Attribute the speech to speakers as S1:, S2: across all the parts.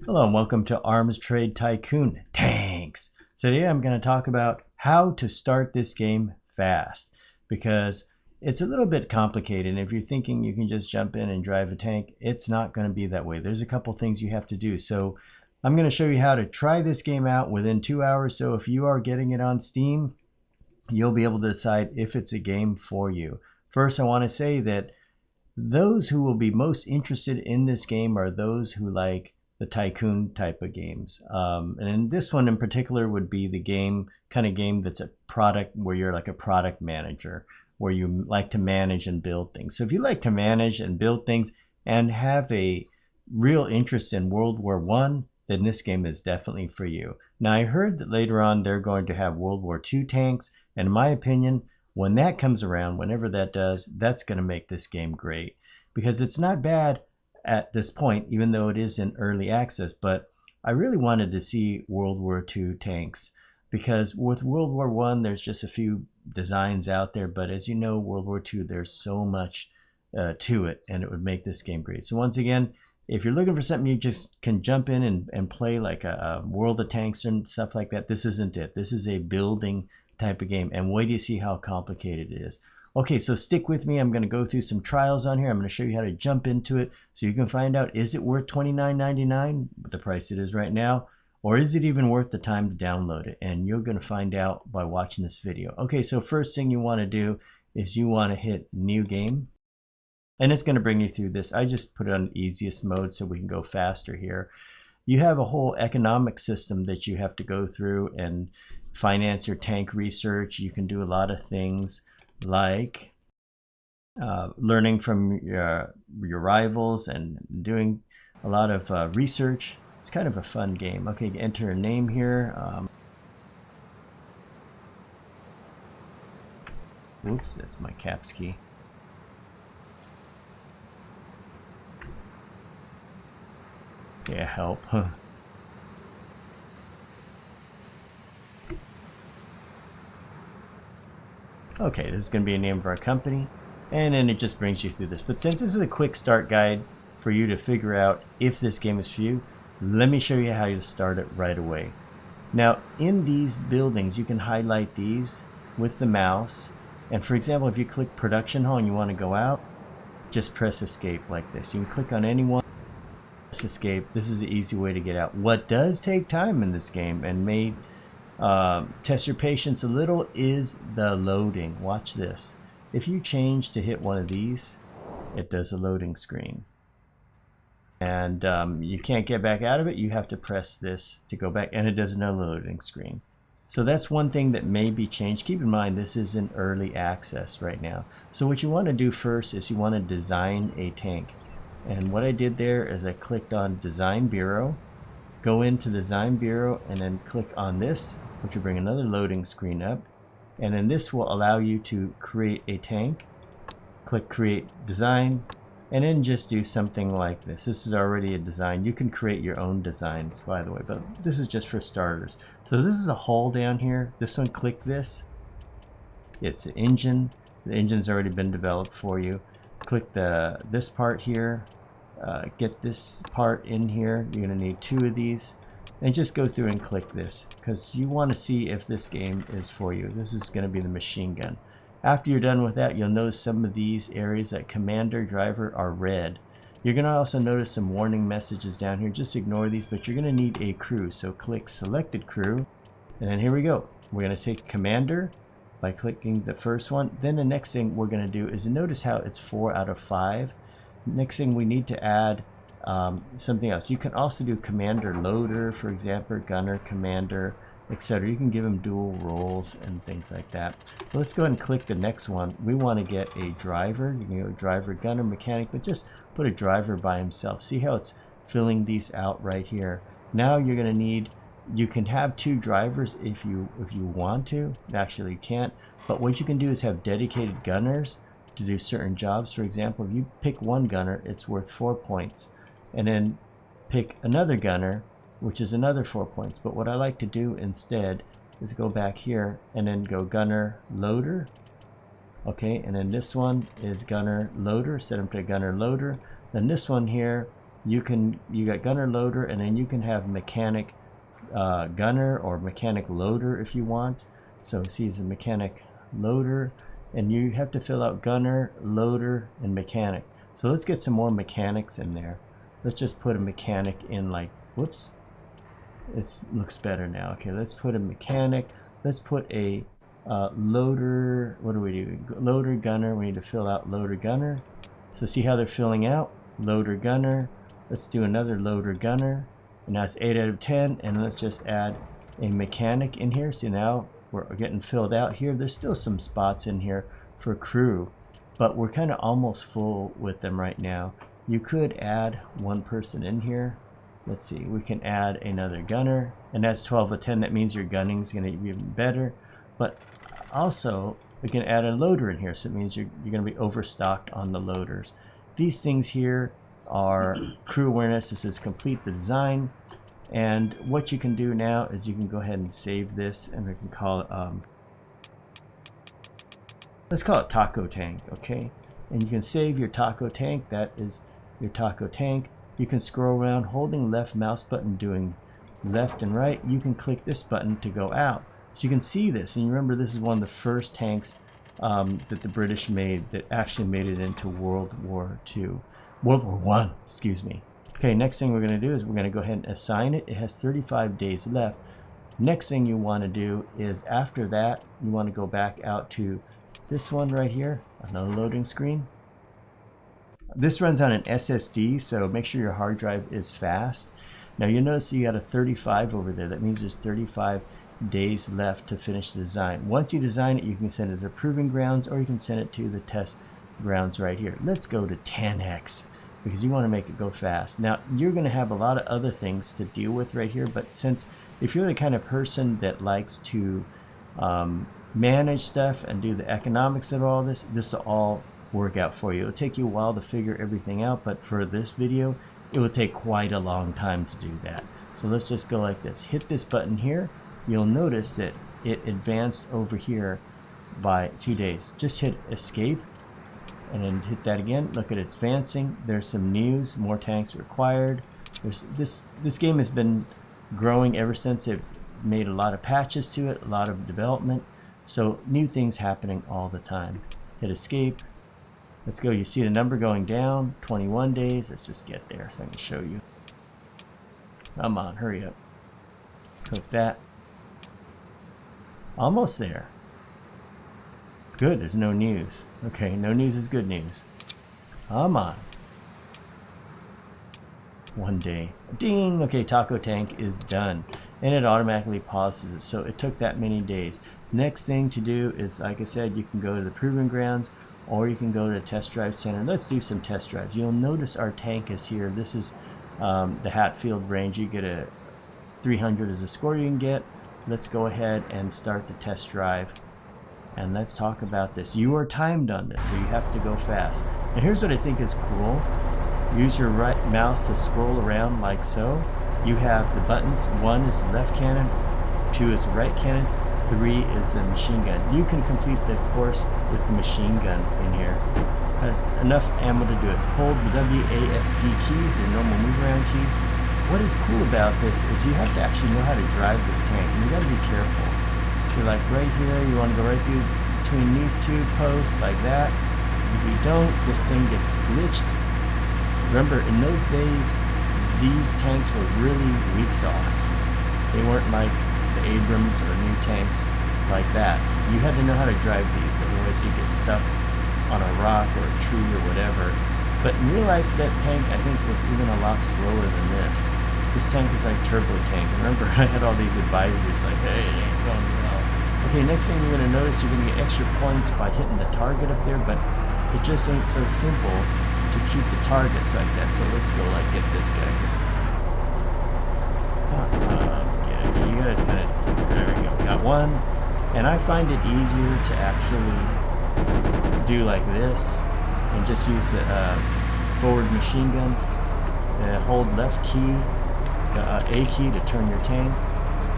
S1: Hello and welcome to ARMS Trade Tycoon Tanks. Today I'm going to talk about how to start this game fast because it's a little bit complicated. And if you're thinking you can just jump in and drive a tank, it's not going to be that way. There's a couple things you have to do. So I'm going to show you how to try this game out within 2 hours. So if you are getting it on Steam, you'll be able to decide if it's a game for you. First, I want to say that those who will be most interested in this game are those who like the tycoon type of games. And this one in particular would be the kind of game that's a product where you're like a product manager, where you like to manage and build things. So if you like to manage and build things and have a real interest in World War I, then this game is definitely for you. Now I heard that later on they're going to have World War II tanks, and in my opinion, when that comes around, whenever that does, that's going to make this game great, because it's not bad at this point, even though it is in early access. But I really wanted to see World War II tanks, because with World War I, there's just a few designs out there. But as you know, World War II, there's so much to it, and it would make this game great. So once again, if you're looking for something you just can jump in and play like a World of Tanks and stuff like that, this isn't it. This is a building type of game, and wait till you see how complicated it is. Okay, so stick with me. I'm going to go through some trials on here. I'm going to show you how to jump into it so you can find out, is it worth $29.99 with the price it is right now, or is it even worth the time to download it? And you're going to find out by watching this video. Okay, so first thing you want to do is you want to hit new game, and it's going to bring you through this. I just put it on the easiest mode so we can go faster here. You have a whole economic system that you have to go through and finance your tank research. You can do a lot of things like learning from your rivals and doing a lot of research. It's kind of a fun game. Okay, enter a name here. Whoops, that's my caps key. Yeah, help. Okay, this is going to be a name for our company, and then it just brings you through this. But since this is a quick start guide for you to figure out if this game is for you, let me show you how to start it right away. Now, in these buildings, you can highlight these with the mouse, and for example, if you click production hall and you want to go out, just press escape like this. You can click on any one, press escape. This is an easy way to get out. What does take time in this game and may test your patience a little is the loading. Watch this. If you change to hit one of these, it does a loading screen, and you can't get back out of it. You have to press this to go back, and it does another loading screen. So that's one thing that may be changed. Keep in mind, this is in early access right now. So what you want to do first is you want to design a tank, and what I did there is I clicked on Design Bureau, go into Design Bureau, and then click on this, which will bring another loading screen up, and then this will allow you to create a tank. Click Create Design, and then just do something like this. This is already a design. You can create your own designs, by the way, but this is just for starters. So this is a hull down here. This one, click this. It's the engine. The engine's already been developed for you. Click this part here. Get this part in here. You're going to need 2 of these, and just go through and click this because you want to see if this game is for you. This is going to be the machine gun. After you're done with that, you'll notice some of these areas like commander, driver are red. You're going to also notice some warning messages down here. Just ignore these, but you're going to need a crew. So click selected crew, and then here we go. We're going to take commander by clicking the first one. Then the next thing we're going to do is notice how it's 4 out of 5. Next thing we need to add something else. You can also do commander loader, for example, gunner, commander, etc. You can give them dual roles and things like that. But let's go ahead and click the next one. We want to get a driver. You can go driver, gunner, mechanic, but just put a driver by himself. See how it's filling these out right here. Now you're going to need, you can have 2 drivers if you want to. Actually you can't, but what you can do is have dedicated gunners to do certain jobs. For example, if you pick one gunner, it's worth 4 points, and then pick another gunner, which is another 4 points. But what I like to do instead is go back here and then go gunner loader. Okay, and then this one is gunner loader, set them to gunner loader. Then this one here you got gunner loader, and then you can have mechanic gunner or mechanic loader if you want. So see, it's a mechanic loader, and you have to fill out gunner, loader, and mechanic. So let's get some more mechanics in there. Let's just put a mechanic in, like, whoops, it looks better now. Okay, let's put a mechanic. Let's put a loader. What do we do? Loader, gunner. We need to fill out loader, gunner. So see how they're filling out? Loader, gunner. Let's do another loader, gunner. And now it's 8 out of 10. And let's just add a mechanic in here. See, now we're getting filled out here. There's still some spots in here for crew, but we're kind of almost full with them right now. You could add one person in here. Let's see, we can add another gunner, and that's 12 of 10. That means your gunning is going to be even better. But also, we can add a loader in here, so it means you're going to be overstocked on the loaders. These things here are crew awareness. This is complete the design. And what you can do now is you can go ahead and save this, and we can call it, let's call it taco tank, okay? And you can save your taco tank. That is your taco tank. You can scroll around holding left mouse button, doing left and right. You can click this button to go out. So you can see this, and you remember this is one of the first tanks that the British made that actually made it into World War I, excuse me. Okay, next thing we're going to do is we're going to go ahead and assign it. It has 35 days left. Next thing you want to do is, after that, you want to go back out to this one right here, another loading screen. This runs on an SSD, so make sure your hard drive is fast. Now you'll notice you got a 35 over there. That means there's 35 days left to finish the design. Once you design it, you can send it to proving grounds, or you can send it to the test grounds right here. Let's go to 10x because you want to make it go fast. Now you're going to have a lot of other things to deal with right here, but since if you're the kind of person that likes to manage stuff and do the economics of all this, this will all work out for you. It'll take you a while to figure everything out, but for this video it will take quite a long time to do that. So let's just go like this. Hit this button here. You'll notice that it advanced over here by 2 days. Just hit escape and then hit that again. Look at it, it's advancing. There's some news, more tanks required. There's this game has been growing ever since they've made a lot of patches to it, a lot of development. So new things happening all the time. Hit escape. Let's go. You see the number going down, 21 days. Let's just get there so I can show you. Come on, hurry up. Click that. Almost there. Good, there's no news. Okay, no news is good news. Come on. 1 day. Ding! Okay, taco tank is done. And it automatically pauses it. So it took that many days. Next thing to do is, like I said, you can go to the proving grounds, or you can go to the test drive center. Let's do some test drives. You'll notice our tank is here. This is the Hatfield range. You get a 300 is a score you can get. Let's go ahead and start the test drive. And let's talk about this. You are timed on this, so you have to go fast. And here's what I think is cool. Use your right mouse to scroll around like so. You have the buttons. 1 is the left cannon, 2 is the right cannon, 3 is the machine gun. You can complete the course with the machine gun in here. Has enough ammo to do it. Hold the WASD keys, your normal move around keys. What is cool about this is you have to actually know how to drive this tank, and you got to be careful. So like right here, you want to go right through between these 2 posts like that. Because if you don't, this thing gets glitched. Remember, in those days, these tanks were really weak sauce. They weren't like the Abrams or new tanks like that. You had to know how to drive these, otherwise you get stuck on a rock or a tree or whatever. But in real life, that tank I think was even a lot slower than this. This tank is like turbo tank. Remember, I had all these advisories like, hey, it ain't going well. Okay, next thing you're going to notice, you're going to get extra points by hitting the target up there, but it just ain't so simple to shoot the targets like that. So let's go like get this guy here. You gotta kind of, there we go, got one. And I find it easier to actually do like this and just use the forward machine gun and hold left key, A key to turn your tank.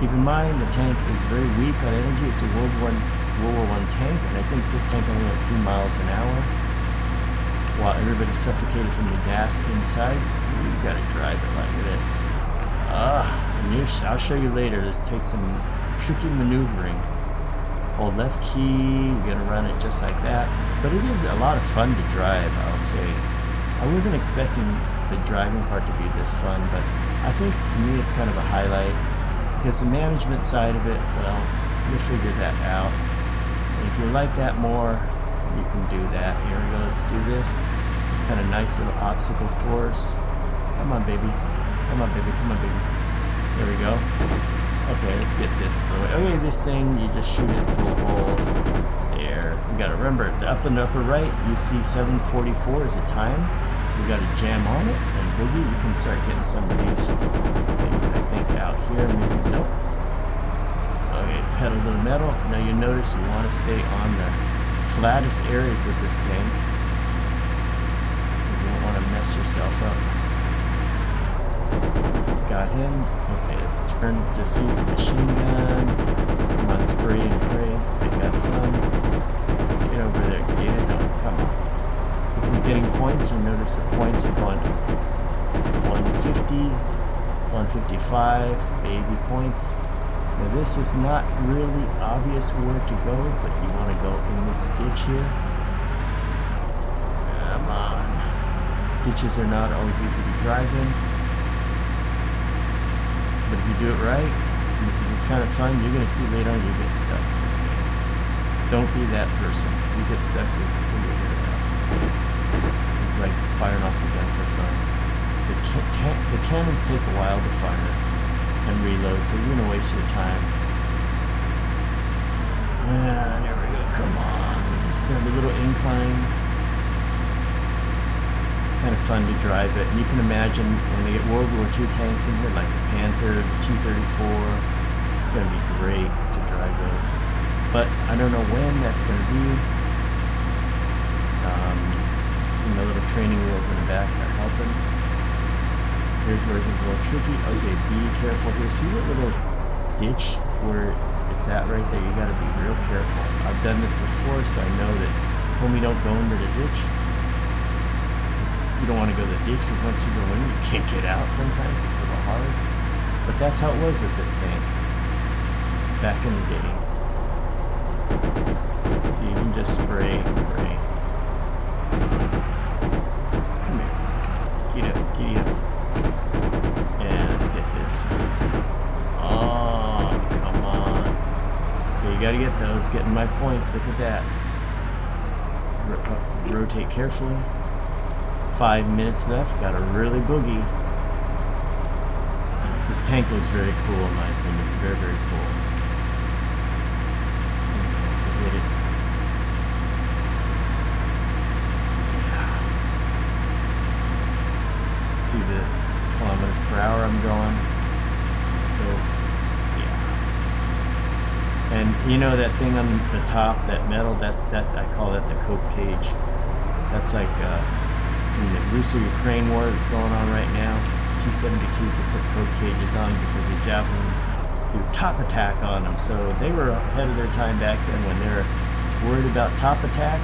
S1: Keep in mind the tank is very weak on energy. It's a World War I tank, and I think this tank only went 3 miles an hour. while everybody's suffocated from the gas inside. You gotta drive it like this. And I'll show you later. This takes some tricky maneuvering. Hold left key, you're gonna run it just like that. But it is a lot of fun to drive, I'll say. I wasn't expecting the driving part to be this fun, but I think for me it's kind of a highlight because the management side of it, well, you'll figure that out. And if you like that more, you can do that. Here we go, let's do this. It's kind of nice little obstacle course. Come on, baby. Come on, baby. Come on, baby. There we go. Okay, let's get this. Okay, this thing, you just shoot it full of holes. There. You gotta remember, up in the upper right, you see 7:44 is the time. You gotta jam on it, and boogie, you can start getting some of these things, I think, out here. Maybe, nope. Okay, pedal to the metal. Now you notice you want to stay on the flattest areas with this tank. You don't want to mess yourself up. Got him. Okay, let's turn. Just use the machine gun. Come on, spray and pray. I got some. Get over there. Get it done. Come on. This is getting points. You notice the points are going to 150, 155, baby points. Now this is not really obvious where to go, but you want to go in this ditch here. Come on. Ditches are not always easy to drive in. But if you do it right, it's kind of fun. You're going to see later on you get stuck in this game. Don't be that person. If you get stuck, you'll figure it out. It's like firing off the gun for fun. The cannons take a while to fire and reload, so you're going to waste your time. There we go. Come on. We just send a little incline. Kind of fun to drive it. And you can imagine when they get World War II tanks in here, like the Panther, the T-34, it's going to be great to drive those. But I don't know when that's going to be. See my little training wheels in the back are helping. Here's where it gets a little tricky. Okay, be careful here. See that little ditch where it's at right there? You got to be real careful. I've done this before, so I know that when we don't go into the ditch, you don't want to go to the ditch because once you go in, you can't get out sometimes. It's a little hard. But that's how it was with this tank back in the day. So you can just spray and pray. Come here. Get up, get up. Yeah, let's get this. Oh, come on. Okay, you gotta get those. Getting my points. Look at that. Rotate carefully. 5 minutes left. Got a really boogie. The tank looks very cool in my opinion. Very, very cool. Let's hit it. Yeah. See the kilometers per hour I'm going. So, yeah. And you know that thing on the top, that metal, that I call that the coke cage. That's like in the Russo-Ukraine war that's going on right now. T-72s have put coke cages on because the javelins do top attack on them. So they were ahead of their time back then when they were worried about top attack.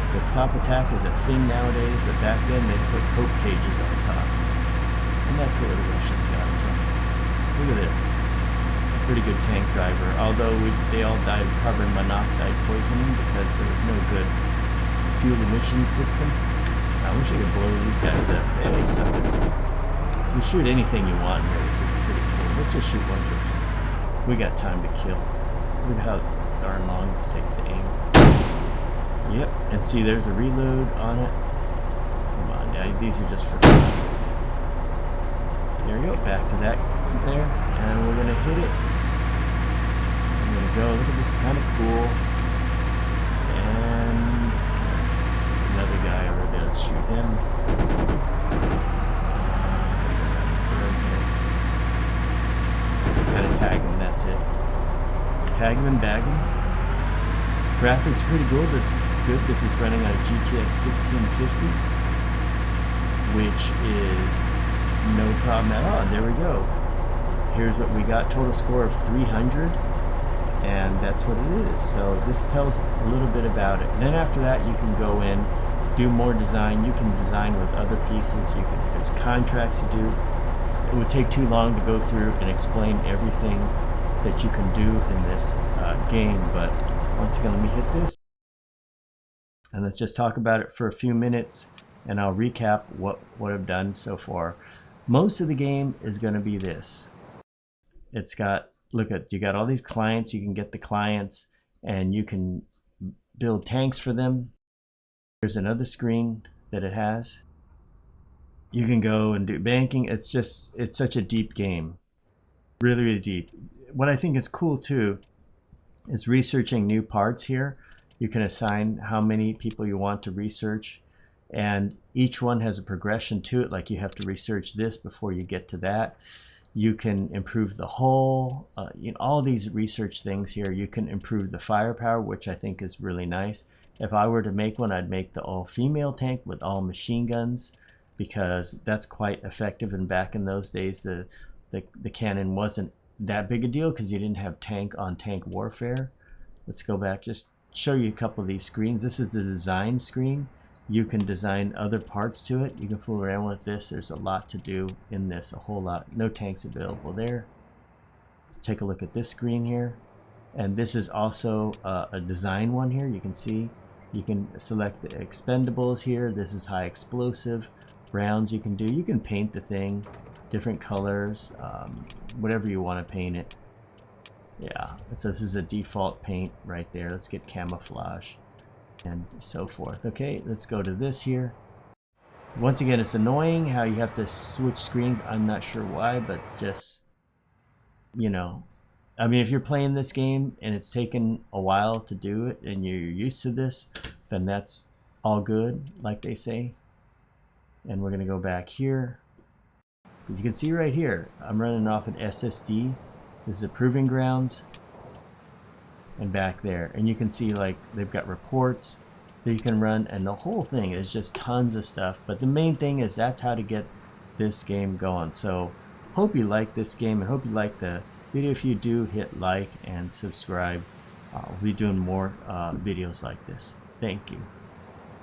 S1: Because top attack is a thing nowadays, but back then they put coke cages on top. And that's where the Russians got it from. Look at this. A pretty good tank driver. Although they all died of carbon monoxide poisoning because there was no good fuel emission system. I wish I could blow these guys up. They suck us. You shoot anything you want here, which is pretty cool. Let's just shoot one for fun. We got time to kill. Look at how darn long this takes to aim. Yep, and see there's a reload on it. Come on, now these are just for fun. There we go, back to that there. And we're gonna hit it. I'm gonna go, look at this, kind of cool. And another guy over there, let's shoot him. Gotta tag him, that's it. Tag him and bag him. Graphics pretty good. This is running on a GTX 1650, which is no problem at all. There we go. Here's what we got. Total score of 300, and that's what it is. So this tells a little bit about it. And then after that, you can go in do more design. You can design with other pieces. There's contracts to do. It would take too long to go through and explain everything that you can do in this game, but once again, let me hit this and let's just talk about it for a few minutes, and I'll recap what I've done so far. Most of the game is going to be this. It's got, look at, you got all these clients. You can get the clients and you can build tanks for them. There's another screen that it has. You can go and do banking. It's such a deep game, really, really deep. What I think is cool too is researching new parts here. You can assign how many people you want to research, and each one has a progression to it. Like you have to research this before you get to that. You can improve the hull, all these research things here. You can improve the firepower, which I think is really nice. If I were to make one, I'd make the all-female tank with all machine guns, because that's quite effective. And back in those days, the cannon wasn't that big a deal because you didn't have tank-on-tank warfare. Let's go back, just show you a couple of these screens. This is the design screen. You can design other parts to it. You can fool around with this. There's a lot to do in this, a whole lot. No tanks available there. Take a look at this screen here. And this is also a design one here. You can see, you can select the expendables here. This is high explosive rounds you can do. You can paint the thing different colors, whatever you want to paint it. Yeah, so this is a default paint right there. Let's get camouflage and so forth. Okay, let's go to this here. Once again, it's annoying how you have to switch screens. I'm not sure why, but just, I mean, if you're playing this game and it's taken a while to do it and you're used to this, then that's all good, like they say. And we're going to go back here. You can see right here, I'm running off an SSD. This is a proving grounds. And back there. And you can see, like, they've got reports that you can run, and the whole thing is just tons of stuff. But the main thing is that's how to get this game going. So hope you like this game and hope you like the video. If you do, hit like and subscribe. We'll be doing more videos like this. Thank you.